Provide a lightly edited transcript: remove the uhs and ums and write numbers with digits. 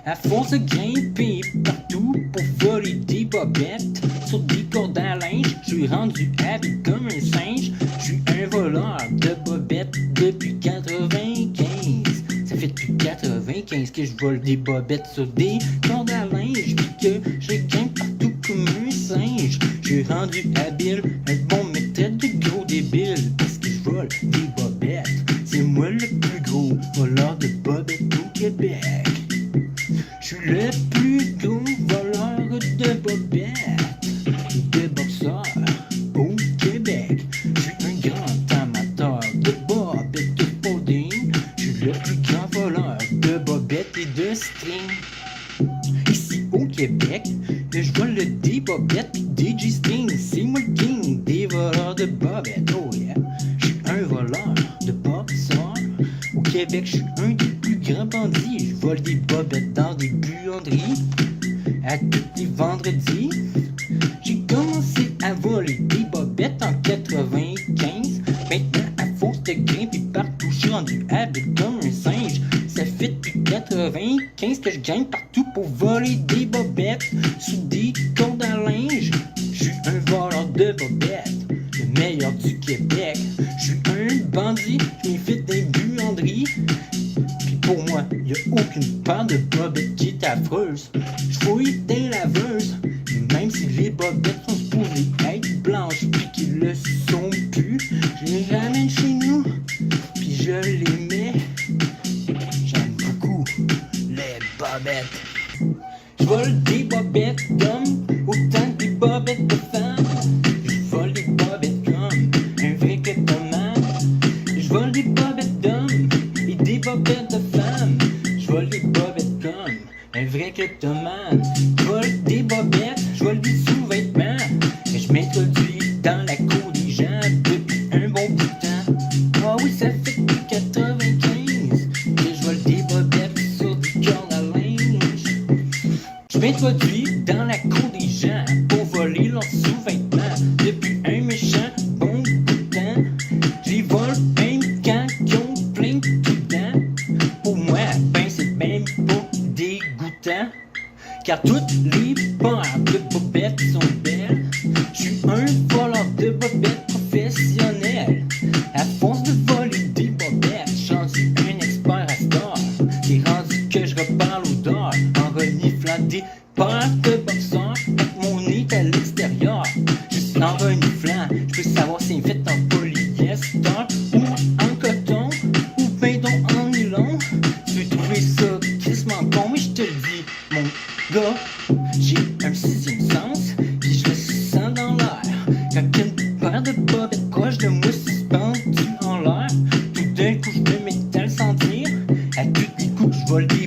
À force de grimper partout pour voler des bobettes sur des cordes à linge, je suis rendu habile comme un singe. Je suis un voleur de bobettes depuis 95. Ça fait depuis 95 que je vole des bobettes sur des cordes à linge, puis que je grimpe partout comme un singe. Je suis rendu habile, un bon méthode de gros débile, parce que je vole des bobettes. C'est moi le plus gros voleur de bobettes au Québec. Je suis le plus gros voleur de bobettes, de boxeurs au Québec. Je suis un grand amateur de bobettes de folding. Je suis le plus grand voleur de bobettes et de string. Ici au Québec, je vole des bobettes pis des G-strings. C'est moi le king des voleurs de bobettes, oh yeah. Je suis un voleur de boxeurs. Au Québec, je suis un des plus grands bandits. Je vole des bobettes dans des buanderies à tous les vendredis. J'ai commencé à voler des bobettes en 95. Maintenant, à force de grimper partout, je suis rendu habile comme un singe. Ça fait depuis 95 que je grimpe partout pour voler des bobettes sous des cordes à linge. Je suis un voleur de bobettes, le meilleur du Québec. Je suis un bandit, je m'infiltre des buanderies. Puis pour moi, y a aucune part de bobettes qui est affreuse. Je fouille des laveuses, même si les bobettes sont supposées être blanches puis qu'ils le sont plus. Je les ramène chez nous, puis je les mets. J'aime beaucoup les bobettes. Je vole des bobettes d'hommes, autant que des bobettes de femmes. Je vole des bobettes comme un vrai kleptomane. Je vole des bobettes d'hommes et des bobettes de femmes. Je vole des bobettes comme un vrai kleptomane. Je vole des bobettes, je vole des sous-vêtements. Et je m'introduis dans la cour des gens depuis un bon bout de temps. Ah oui, ça fait depuis 95 que je vole des bobettes sur des cordes à linge. Je m'introduis dans la cour des gens pour voler leurs sous-vêtements depuis un méchant bon bout de temps. Je les vole même quand ils ont plein de dedans. Pour moi, ben c'est même pas dégoûtant, car toutes les paires de bobettes sont belles. Je suis un voleur de bobettes professionnel. À force de voler des bobettes, je suis rendu un expert à star. C'est rendu que je repars l'odeur en reniflant des paires de boxeurs avec mon nez à l'extérieur. Juste en reniflant, je peux savoir si c'est fait en polyester ou en coton ou ben donc en nylon. Tu peux trouver ça crissement con, mais je te le dis, mon gars, j'ai un sixième sens, pis je le sens dans l'air. Quand une paire de bobettes proche de moi suspendue en l'air, tout d'un coup je me mets à le sentir. À tous les coups je vole des